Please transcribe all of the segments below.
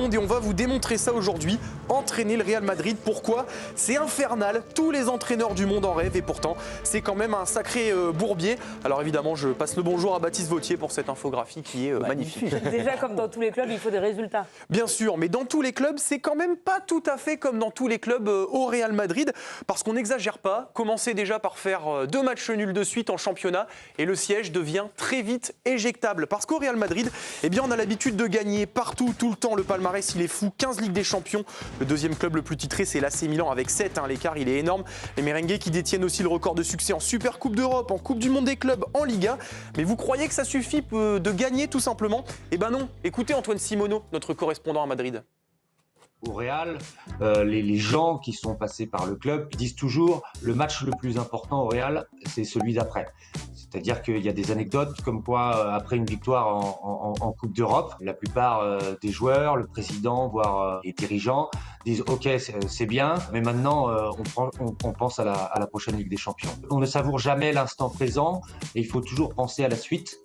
monde et on va vous démontrer ça aujourd'hui. Entraîner le Real Madrid, pourquoi? C'est infernal, tous les entraîneurs du monde en rêvent et pourtant c'est quand même un sacré bourbier. Alors évidemment je passe le bonjour à Baptiste Vautier pour cette infographie qui est magnifique. Déjà comme dans tous les clubs il faut des résultats. Bien sûr, mais dans tous les clubs c'est quand même pas tout à fait comme dans tous les clubs au Real Madrid parce qu'on n'exagère pas. Commencez déjà par faire 2 matchs nuls de suite en championnat et le siège devient très vite éjectable parce qu'au Real Madrid, eh bien, on a l'habitude de gagner partout, tout le temps. Le palmarès, il est fou. 15 Ligues des Champions. Le deuxième club le plus titré, c'est l'AC Milan avec 7. L'écart, il est énorme. Les merengues qui détiennent aussi le record de succès en Super Coupe d'Europe, en Coupe du Monde des clubs, en Liga. Mais vous croyez que ça suffit de gagner tout simplement? Eh ben non. Écoutez Antoine Simoneau, notre correspondant à Madrid. Au Real, les gens qui sont passés par le club disent toujours le match le plus important au Real, c'est celui d'après. C'est-à-dire qu'il y a des anecdotes comme quoi, après une victoire en Coupe d'Europe, la plupart des joueurs, le président, voire les dirigeants, disent « Ok, c'est bien, mais maintenant on pense à la prochaine Ligue des Champions ». On ne savoure jamais l'instant présent et il faut toujours penser à la suite.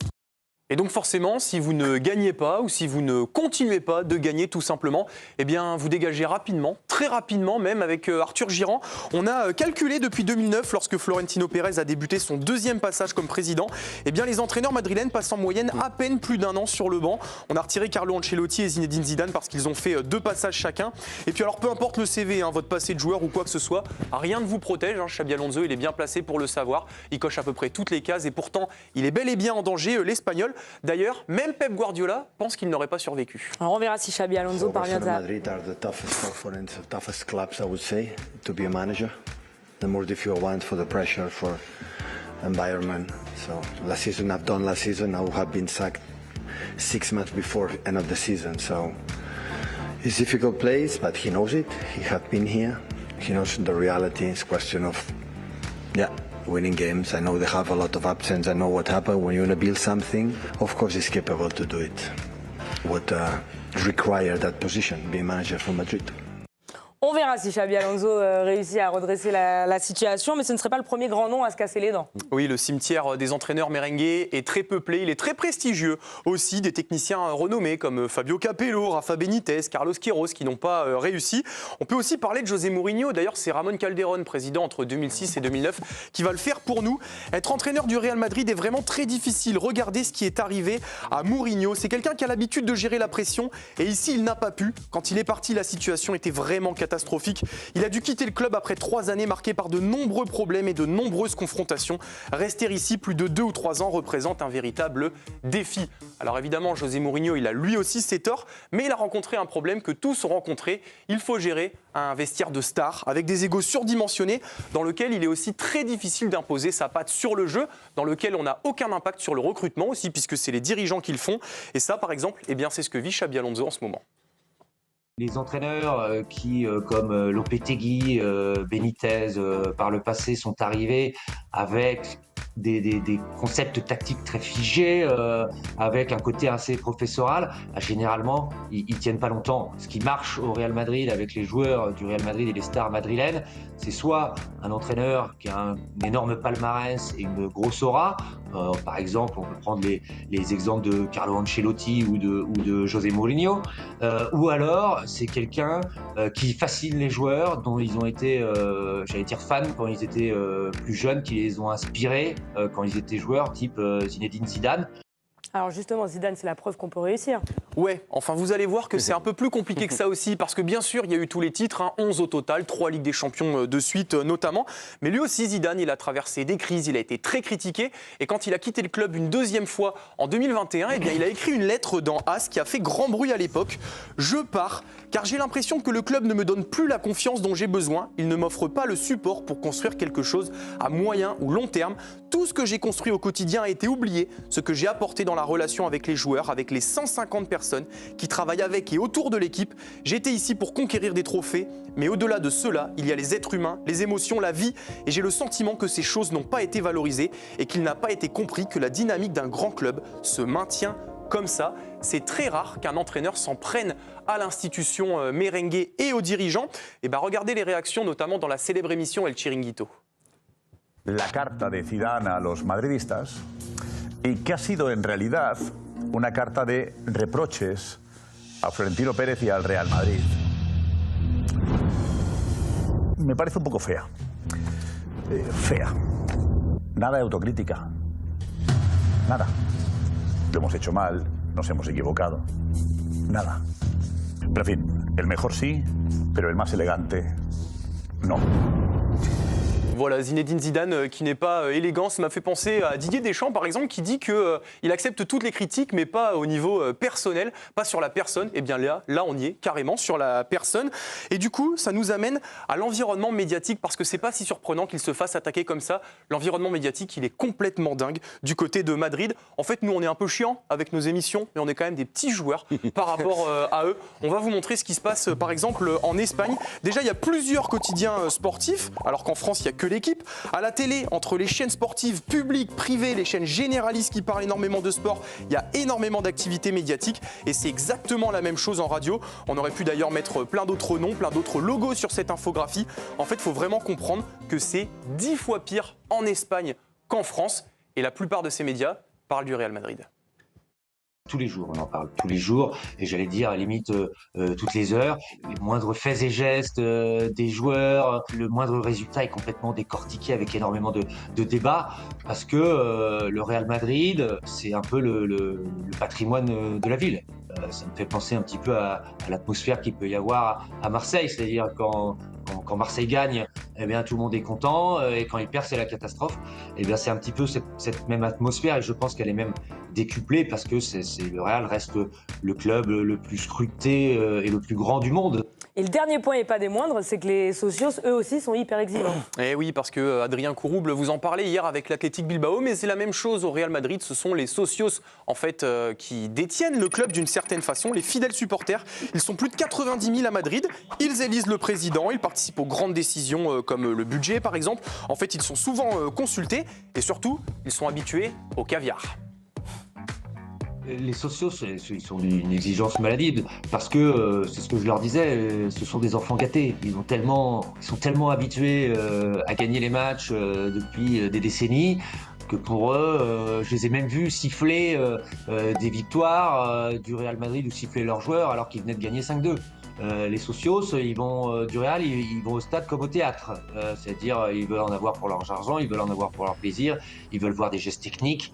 Et donc forcément, si vous ne gagnez pas ou si vous ne continuez pas de gagner tout simplement, eh bien vous dégagez rapidement, très rapidement même avec Arthur Girand. On a calculé depuis 2009, lorsque Florentino Pérez a débuté son deuxième passage comme président, eh bien les entraîneurs madrilènes passent en moyenne à peine plus d'1 an sur le banc. On a retiré Carlo Ancelotti et Zinedine Zidane parce qu'ils ont fait 2 passages chacun. Et puis alors peu importe le CV, votre passé de joueur ou quoi que ce soit, rien ne vous protège. Xabi Alonso, il est bien placé pour le savoir. Il coche à peu près toutes les cases et pourtant il est bel et bien en danger, l'Espagnol. D'ailleurs, même Pep Guardiola pense qu'il n'aurait pas survécu. Alors on verra si Xabi Alonso parvient à... Madrid are the toughest clubs, I would say, to be a manager. The more difficult one for the pressure, for environment. So last season I've done last season. I would have been sacked 6 months before end of the season. So it's a difficult place, but he knows it. He has been here. He knows the reality. It's a question of, winning games. I know they have a lot of absence. I know what happened when you want to build something. Of course, he's capable to do it. What require that position, being manager for Madrid. On verra si Xabi Alonso réussit à redresser la situation, mais ce ne serait pas le premier grand nom à se casser les dents. Oui, le cimetière des entraîneurs merengues est très peuplé, il est très prestigieux. Aussi des techniciens renommés comme Fabio Capello, Rafa Benitez, Carlos Queiroz qui n'ont pas réussi. On peut aussi parler de José Mourinho. D'ailleurs, c'est Ramon Calderón, président entre 2006 et 2009, qui va le faire pour nous. Être entraîneur du Real Madrid est vraiment très difficile. Regardez ce qui est arrivé à Mourinho. C'est quelqu'un qui a l'habitude de gérer la pression et ici, il n'a pas pu. Quand il est parti, la situation était vraiment catastrophique. Il a dû quitter le club après 3 années marquées par de nombreux problèmes et de nombreuses confrontations. Rester ici plus de 2 ou 3 ans représente un véritable défi. Alors évidemment, José Mourinho, il a lui aussi ses torts, mais il a rencontré un problème que tous ont rencontré. Il faut gérer un vestiaire de stars avec des égos surdimensionnés dans lequel il est aussi très difficile d'imposer sa patte sur le jeu, dans lequel on n'a aucun impact sur le recrutement aussi puisque c'est les dirigeants qui le font. Et ça, par exemple, eh bien, c'est ce que vit Xabi Alonso en ce moment. Les entraîneurs qui, comme Lopetegui, Benitez, par le passé, sont arrivés avec des concepts tactiques très figés, avec un côté assez professoral, généralement, ils tiennent pas longtemps. Ce qui marche au Real Madrid avec les joueurs du Real Madrid et les stars madrilènes, c'est soit un entraîneur qui a un énorme palmarès et une grosse aura. Par exemple, on peut prendre les exemples de Carlo Ancelotti ou de José Mourinho, ou alors c'est quelqu'un qui fascine les joueurs, dont ils ont été, j'allais dire fans quand ils étaient plus jeunes, qui les ont inspirés quand ils étaient joueurs, type Zinedine Zidane. Alors justement, Zidane, c'est la preuve qu'on peut réussir. Ouais, enfin vous allez voir que c'est un peu plus compliqué que ça aussi, parce que bien sûr, il y a eu tous les titres, 11 au total, 3 Ligues des Champions de suite notamment. Mais lui aussi, Zidane, il a traversé des crises, il a été très critiqué. Et quand il a quitté le club une deuxième fois en 2021, eh bien, il a écrit une lettre dans AS qui a fait grand bruit à l'époque. « Je pars, car j'ai l'impression que le club ne me donne plus la confiance dont j'ai besoin. Il ne m'offre pas le support pour construire quelque chose à moyen ou long terme. Tout ce que j'ai construit au quotidien a été oublié, ce que j'ai apporté dans la relation avec les joueurs, avec les 150 personnes qui travaillent avec et autour de l'équipe. J'étais ici pour conquérir des trophées, mais au-delà de cela, il y a les êtres humains, les émotions, la vie, et j'ai le sentiment que ces choses n'ont pas été valorisées et qu'il n'a pas été compris que la dynamique d'un grand club se maintient comme ça. C'est très rare qu'un entraîneur s'en prenne à l'institution merengue et aux dirigeants. Et regardez les réactions, notamment dans la célèbre émission El Chiringuito. La carta de Zidane a los madridistas y que ha sido en realidad una carta de reproches a Florentino Pérez y al Real Madrid me parece un poco fea. Fea. Nada de autocrítica. Nada. Lo hemos hecho mal, nos hemos equivocado. Nada. Pero en fin, el mejor sí, pero el más elegante, no. Voilà, Zinedine Zidane qui n'est pas élégant. Ça m'a fait penser à Didier Deschamps, par exemple, qui dit qu'il accepte toutes les critiques, mais pas au niveau personnel, pas sur la personne. Eh bien là, on y est carrément sur la personne. Et du coup, ça nous amène à l'environnement médiatique, parce que c'est pas si surprenant qu'il se fasse attaquer comme ça. L'environnement médiatique, il est complètement dingue du côté de Madrid. En fait, nous, on est un peu chiant avec nos émissions, mais on est quand même des petits joueurs par rapport à eux. On va vous montrer ce qui se passe, par exemple, en Espagne. Déjà, il y a plusieurs quotidiens sportifs, alors qu'en France, il n'y a que l'équipe. À la télé, entre les chaînes sportives publiques, privées, les chaînes généralistes qui parlent énormément de sport, il y a énormément d'activités médiatiques et c'est exactement la même chose en radio. On aurait pu d'ailleurs mettre plein d'autres noms, plein d'autres logos sur cette infographie. En fait, il faut vraiment comprendre que c'est 10 fois pire en Espagne qu'en France et la plupart de ces médias parlent du Real Madrid. Tous les jours, on en parle tous les jours, et j'allais dire à la limite toutes les heures. Les moindres faits et gestes des joueurs, le moindre résultat est complètement décortiqué avec énormément de débats, parce que le Real Madrid, c'est un peu le patrimoine de la ville. Ça me fait penser un petit peu à l'atmosphère qu'il peut y avoir à Marseille, c'est-à-dire quand Marseille gagne, eh bien, tout le monde est content, et quand il perd, c'est la catastrophe. Eh bien, c'est un petit peu cette même atmosphère, et je pense qu'elle est même décuplée, parce que le Real reste le club le plus scruté et le plus grand du monde. Et le dernier point, et pas des moindres, c'est que les socios, eux aussi, sont hyper exigeants. Eh oui, parce que Adrien Courouble vous en parlait hier avec l'Athletic Bilbao, mais c'est la même chose au Real Madrid. Ce sont les socios, en fait, qui détiennent le club d'une certaine façon, les fidèles supporters. Ils sont plus de 90 000 à Madrid. Ils élisent le président, ils participent aux grandes décisions comme le budget, par exemple. En fait, ils sont souvent consultés et surtout, ils sont habitués au caviar. Les socios, ils sont d'une exigence maladive, parce que, c'est ce que je leur disais, ce sont des enfants gâtés. Ils sont tellement habitués à gagner les matchs depuis des décennies, que pour eux, je les ai même vus siffler des victoires du Real Madrid ou siffler leurs joueurs alors qu'ils venaient de gagner 5-2. Les socios, ils vont du Real, ils vont au stade comme au théâtre. C'est-à-dire, ils veulent en avoir pour leur argent, ils veulent en avoir pour leur plaisir, ils veulent voir des gestes techniques.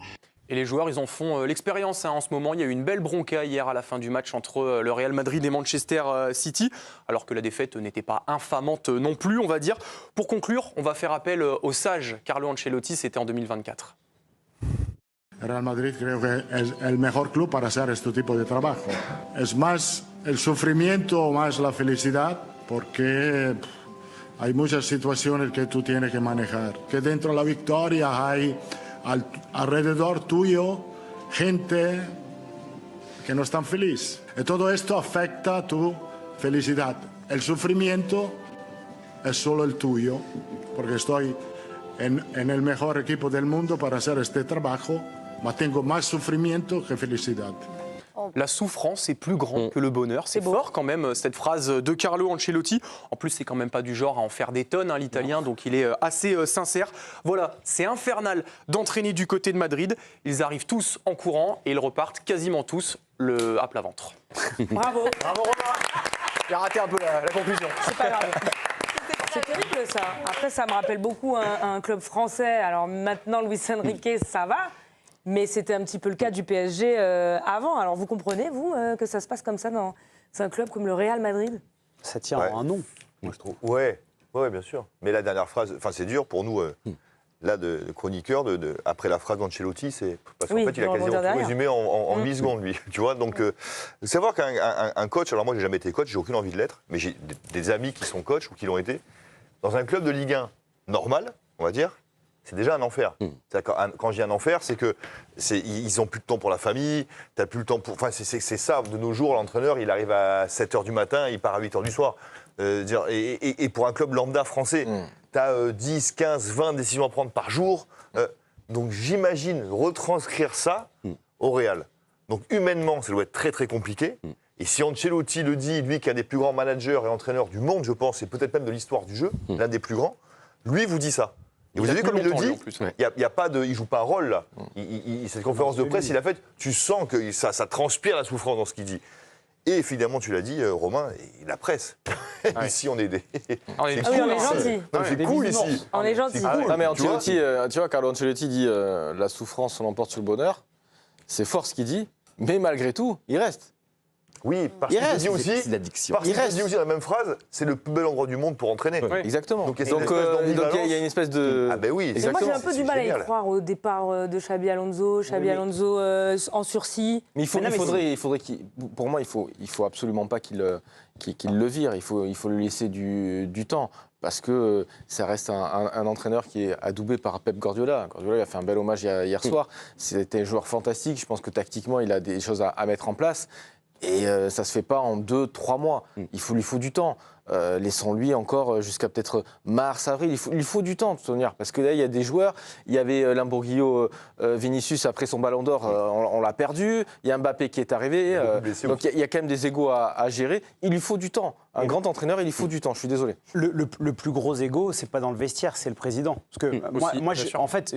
Et les joueurs, ils en font l'expérience en ce moment. Il y a eu une belle bronca hier à la fin du match entre le Real Madrid et Manchester City, alors que la défaite n'était pas infamante non plus, on va dire. Pour conclure, on va faire appel au sage Carlo Ancelotti, c'était en 2024. Real Madrid creo que es el mejor club para hacer este tipo de trabajo. Es más el sufrimiento o más la felicidad, porque hay muchas situaciones que tú tienes que manejar. Que dentro de la victoria hay alrededor tuyo gente que no están feliz. Y todo esto afecta a tu felicidad. El sufrimiento es solo el tuyo, porque estoy en el mejor equipo del mundo para hacer este trabajo, pero tengo más sufrimiento que felicidad. La souffrance est plus grande que le bonheur. C'est fort quand même cette phrase de Carlo Ancelotti. En plus, c'est quand même pas du genre à en faire des tonnes, hein, l'Italien, donc il est assez sincère. Voilà, c'est infernal d'entraîner du côté de Madrid. Ils arrivent tous en courant et ils repartent quasiment tous à plat ventre. Bravo. Bravo Romain. Il a raté un peu la conclusion. C'est pas grave. C'est terrible ça. Après, ça me rappelle beaucoup un club français. Alors maintenant, Luis Enrique, ça va. Mais c'était un petit peu le cas du PSG avant. Alors vous comprenez, vous, que ça se passe comme ça dans un club comme le Real Madrid? Ça tient à un nom, moi je trouve. Ouais, bien sûr. Mais la dernière phrase, enfin c'est dur pour nous, là, de chroniqueurs, après la phrase d'Ancelotti, c'est parce qu'en fait il a quasiment tout résumé en 8 secondes, lui. Tu vois, donc savoir qu'un coach, alors moi j'ai jamais été coach, j'ai aucune envie de l'être, mais j'ai des amis qui sont coachs ou qui l'ont été, dans un club de Ligue 1 normal, on va dire, c'est déjà un enfer. Quand je dis un enfer, c'est que ils ont plus de temps pour la famille, t'as plus le temps pour. Enfin, c'est ça. De nos jours, l'entraîneur, il arrive à 7h du matin, il part à 8h du soir. Et pour un club lambda français, t'as 10, 15, 20 décisions à prendre par jour. Donc j'imagine retranscrire ça au Real. Donc humainement, ça doit être très très compliqué. Et si Ancelotti le dit, lui qui est un des plus grands managers et entraîneurs du monde, je pense, et peut-être même de l'histoire du jeu, l'un des plus grands, lui vous dit ça. Et vous avez vu comme il le dit, il ne joue pas un rôle là. Cette conférence de presse, il a fait, tu sens que ça transpire la souffrance dans ce qu'il dit. Et finalement, tu l'as dit, Romain, la presse. Ici, on est des. On est gentils. C'est cool ici. On est gentils. Non, mais Ancelotti, tu vois, Carlo Ancelotti dit la souffrance, on l'emporte sur le bonheur. C'est fort ce qu'il dit, mais malgré tout, il reste. Oui, parce qu'il dit aussi, l'addiction. il dit aussi la même phrase, c'est le plus bel endroit du monde pour entraîner. Oui. Exactement. Donc il y a une espèce de... Ah ben oui. Et moi j'ai un peu du mal à y croire au départ de Xabi Alonso. Alonso en sursis. Mais il faudrait qu'il... Pour moi, il faut absolument pas qu'il le vire. Il faut lui laisser du temps. Parce que ça reste un entraîneur qui est adoubé par Pep Guardiola. Guardiola il a fait un bel hommage hier soir. C'était un joueur fantastique. Je pense que tactiquement, il a des choses à mettre en place. Et ça ne se fait pas en 2-3 mois. Il lui faut du temps. Laissons-lui encore jusqu'à peut-être mars, avril. Il lui faut du temps, de toute manière. Parce que là, il y a des joueurs. Il y avait Lamborghini Vinicius, après son ballon d'or, on l'a perdu. Il y a Mbappé qui est arrivé. Donc il y a quand même des égos à gérer. Il lui faut du temps. Un grand entraîneur, il lui faut du temps, je suis désolé. Le plus gros égo, c'est pas dans le vestiaire, c'est le président. Parce que moi en fait,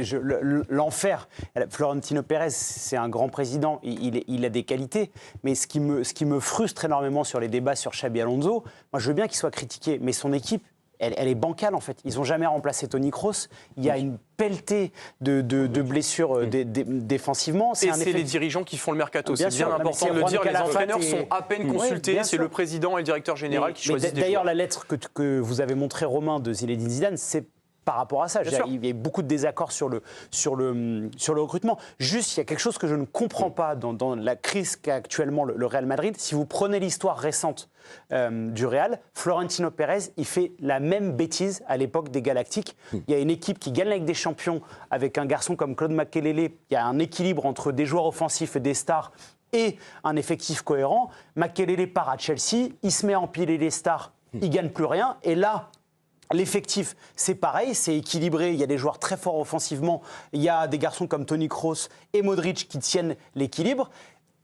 l'enfer. Florentino Pérez, c'est un grand président, il a des qualités, mais ce qui me frustre énormément sur les débats sur Xabi Alonso, moi je veux bien qu'il soit critiqué, mais son équipe, elle est bancale en fait. Ils n'ont jamais remplacé Toni Kroos. Il y a une pelletée de blessures défensivement. C'est les dirigeants qui font le mercato. C'est bien important de le dire. Les entraîneurs sont à peine consultés. C'est le président et le directeur général qui choisissent des joueurs. D'ailleurs, la lettre que vous avez montrée, Romain, de Zinedine Zidane, c'est par rapport à ça. Il y a beaucoup de désaccords sur le recrutement. Juste, il y a quelque chose que je ne comprends pas dans la crise qu'a actuellement le Real Madrid. Si vous prenez l'histoire récente du Real, Florentino Pérez, il fait la même bêtise à l'époque des Galactiques. Il y a une équipe qui gagne la Ligue des Champions avec un garçon comme Claude Makélélé. Il y a un équilibre entre des joueurs offensifs et des stars et un effectif cohérent. Makélélé part à Chelsea, il se met à empiler les stars, il ne gagne plus rien. Et là, l'effectif, c'est pareil, c'est équilibré. Il y a des joueurs très forts offensivement. Il y a des garçons comme Toni Kroos et Modric qui tiennent l'équilibre.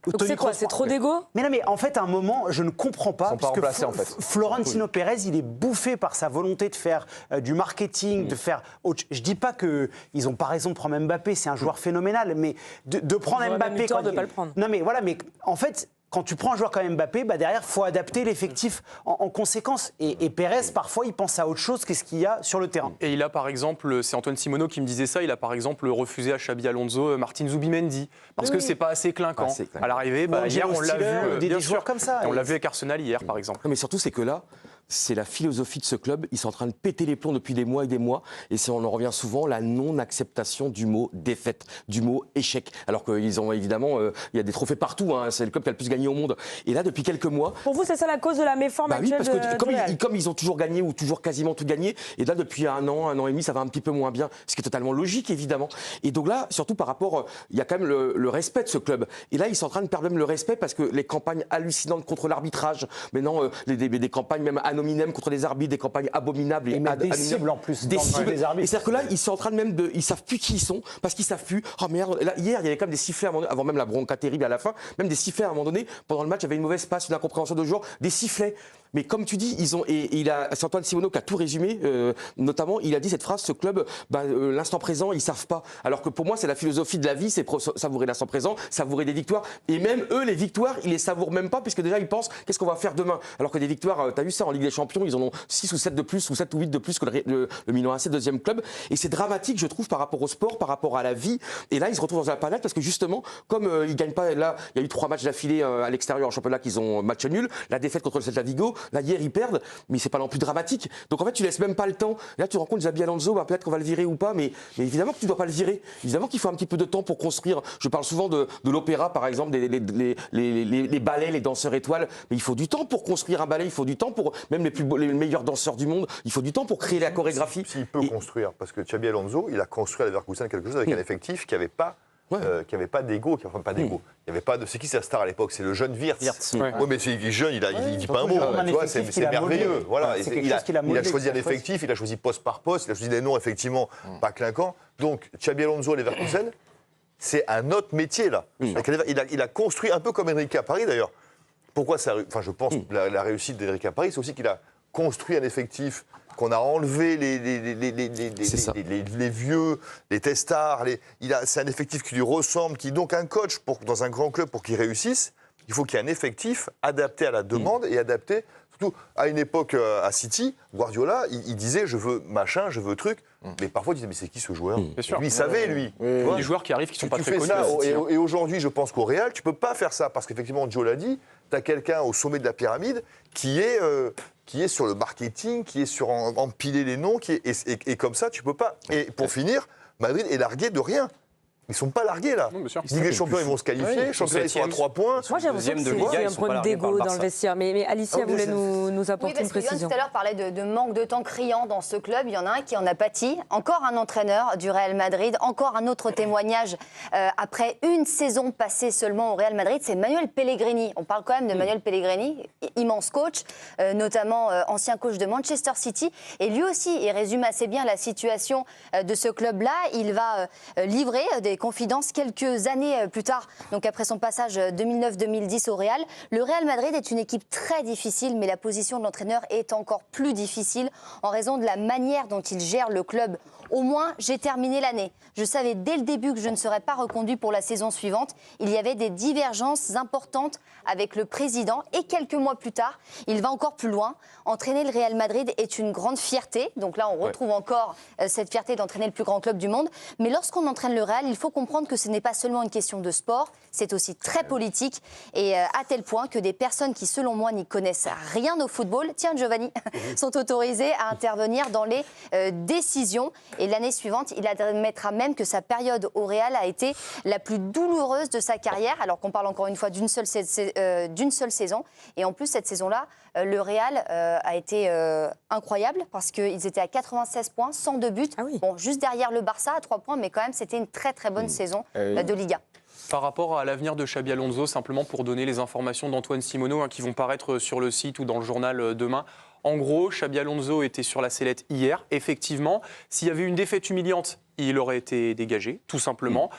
Donc c'est quoi, c'est trop d'égo ? Mais non, mais en fait, à un moment, je ne comprends pas. Parce que en fait. Florentino Pérez, il est bouffé par sa volonté de faire du marketing, de faire. Je dis pas qu'ils ont pas raison de prendre Mbappé, c'est un joueur phénoménal, mais de prendre Mbappé quand de pas le prendre. Non, mais voilà, mais en fait. Quand tu prends un joueur comme Mbappé, derrière, il faut adapter l'effectif en conséquence. Et Pérez, parfois, il pense à autre chose que ce qu'il y a sur le terrain. Et il a, par exemple, c'est Antoine Simoneau qui me disait ça, il a, par exemple, refusé à Xabi Alonso Martin Zubimendi, parce que c'est pas assez clinquant. À l'arrivée, hier, on l'a vu, des joueurs comme ça. On l'a vu avec Arsenal hier, par exemple. Non, mais surtout, c'est que là, c'est la philosophie de ce club. Ils sont en train de péter les plombs depuis des mois et des mois. Et on en revient souvent, la non-acceptation du mot défaite, du mot échec. Alors qu'ils ont évidemment, il y a des trophées partout. Hein, c'est le club qui a le plus gagné au monde. Et là, depuis quelques mois. Pour vous, c'est ça la cause de la méforme actuelle parce que comme ils ont toujours gagné ou toujours quasiment tout gagné. Et là, depuis un an et demi, ça va un petit peu moins bien. Ce qui est totalement logique, évidemment. Et donc là, surtout par rapport, il y a quand même le respect de ce club. Et là, ils sont en train de perdre même le respect parce que les campagnes hallucinantes contre l'arbitrage, maintenant, des campagnes même nominem contre les arbitres, des campagnes abominables et des cibles en plus des cibles. Et c'est-à-dire que là ils sont en train de même ils savent plus qui ils sont parce qu'ils savent plus. Oh merde, là, hier il y avait quand même des sifflets avant même la bronca terrible à la fin, même des sifflets à un moment donné pendant le match, il y avait une mauvaise passe, une incompréhension de joueur, des sifflets. Mais comme tu dis, c'est Antoine Simoneau qui a tout résumé, notamment il a dit cette phrase, ce club, l'instant présent, ils savent pas. Alors que pour moi, c'est la philosophie de la vie, c'est savourer l'instant présent, savourer des victoires. Et même eux, les victoires, ils les savourent même pas, puisque déjà ils pensent qu'est-ce qu'on va faire demain. Alors que des victoires, tu as vu ça en Ligue des Champions, ils en ont 6 ou 7 de plus, ou 7 ou 8 de plus que le Milan AC, deuxième club. Et c'est dramatique, je trouve, par rapport au sport, par rapport à la vie. Et là, ils se retrouvent dans un panel parce que justement, comme ils gagnent pas, là, il y a eu 3 matchs d'affilée à l'extérieur en championnat qu'ils ont match nul. La défaite contre le Celta Vigo, là hier ils perdent, mais c'est pas non plus dramatique. Donc en fait, tu laisses même pas le temps. Là, tu rencontres Xabi Alonso, peut-être qu'on va le virer ou pas, mais évidemment que tu dois pas le virer. Évidemment qu'il faut un petit peu de temps pour construire. Je parle souvent de l'opéra, par exemple, les ballets, les danseurs étoiles. Mais il faut du temps pour construire un ballet. Il faut du temps pour même les meilleurs danseurs du monde. Il faut du temps pour créer la chorégraphie. S'il peut construire, parce que Xabi Alonso, il a construit à Leverkusen quelque chose avec un effectif qui n'avait pas. Qui n'avait pas d'ego, Il y avait pas de. C'est qui sa star à l'époque? C'est le jeune Wirtz. Oui, mais c'est jeune, il dit pas un mot. Tu vois, c'est merveilleux. Voilà, il a choisi un effectif, il a choisi poste par poste, il a choisi des noms effectivement pas clinquants. Donc Xabi Alonso à Leverkusen, c'est un autre métier là. Il a construit un peu comme Enrique à Paris d'ailleurs. Pourquoi ça? Enfin, je pense la réussite d'Enrique à Paris, c'est aussi qu'il a construit un effectif. Qu'on a enlevé les vieux, les testards. C'est un effectif qui lui ressemble, qui donc un coach dans un grand club pour qu'il réussisse. Il faut qu'il y ait un effectif adapté à la demande et adapté, surtout à une époque à City, Guardiola, il disait je veux machin, je veux truc. Mais parfois il disait mais c'est qui ce joueur? Lui, il savait, lui. Des joueurs qui arrivent qui sont pas très connus. Et aujourd'hui, je pense qu'au Real, tu peux pas faire ça parce qu'effectivement, Joe l'a dit, tu as quelqu'un au sommet de la pyramide qui est sur le marketing, qui est sur empiler les noms, et comme ça, tu peux pas. Et pour finir, Madrid est largué de rien. Ils ne sont pas largués, là. Ligue des Champions, ils vont se qualifier. Championnat, ils sont à 3 points. Moi, j'ai l'impression que c'est un problème d'égo dans le vestiaire. Mais Alicia voulait nous apporter une précision. Yann, tout à l'heure, parlait de manque de temps criant dans ce club. Il y en a un qui en a pâti. Encore un entraîneur du Real Madrid. Encore un autre témoignage après une saison passée seulement au Real Madrid. C'est Manuel Pellegrini. On parle quand même de Manuel Pellegrini, immense coach, notamment ancien coach de Manchester City. Et lui aussi, il résume assez bien la situation de ce club-là. Il va livrer des confidences quelques années plus tard, donc après son passage 2009-2010 au Real. Le Real Madrid est une équipe très difficile, mais la position de l'entraîneur est encore plus difficile en raison de la manière dont il gère le club. Au moins, j'ai terminé l'année. Je savais dès le début que je ne serais pas reconduit pour la saison suivante. Il y avait des divergences importantes avec le président et quelques mois plus tard, il va encore plus loin. Entraîner le Real Madrid est une grande fierté. Donc là, on retrouve encore cette fierté d'entraîner le plus grand club du monde. Mais lorsqu'on entraîne le Real, il faut comprendre que ce n'est pas seulement une question de sport, c'est aussi très politique. Et à tel point que des personnes qui, selon moi, n'y connaissent rien au football, tiens Giovanni, sont autorisées à intervenir dans les décisions. Et l'année suivante, il admettra même que sa période au Real a été la plus douloureuse de sa carrière, alors qu'on parle encore une fois d'une seule saison. Et en plus, cette saison-là, le Real a été incroyable parce qu'ils étaient à 96 points, 102 buts. Ah oui. Bon, juste derrière le Barça à 3 points, mais quand même, c'était une très très bonne saison de Liga. Par rapport à l'avenir de Xabi Alonso, simplement pour donner les informations d'Antoine Simoneau qui vont paraître sur le site ou dans le journal demain. En gros, Xabi Alonso était sur la sellette hier. Effectivement, s'il y avait une défaite humiliante, il aurait été dégagé, tout simplement.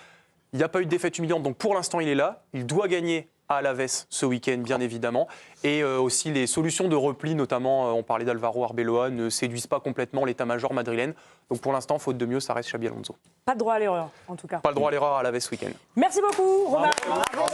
Il n'y a pas eu de défaite humiliante, donc pour l'instant, il est là. Il doit gagner à Alaves ce week-end, bien évidemment. Et aussi, les solutions de repli, notamment, on parlait d'Alvaro Arbeloa, ne séduisent pas complètement l'état-major madrilène. Donc pour l'instant, faute de mieux, ça reste Xabi Alonso. Pas de droit à l'erreur, en tout cas. Pas le droit à l'erreur à Alaves ce week-end. Merci beaucoup, Romain. Bravo.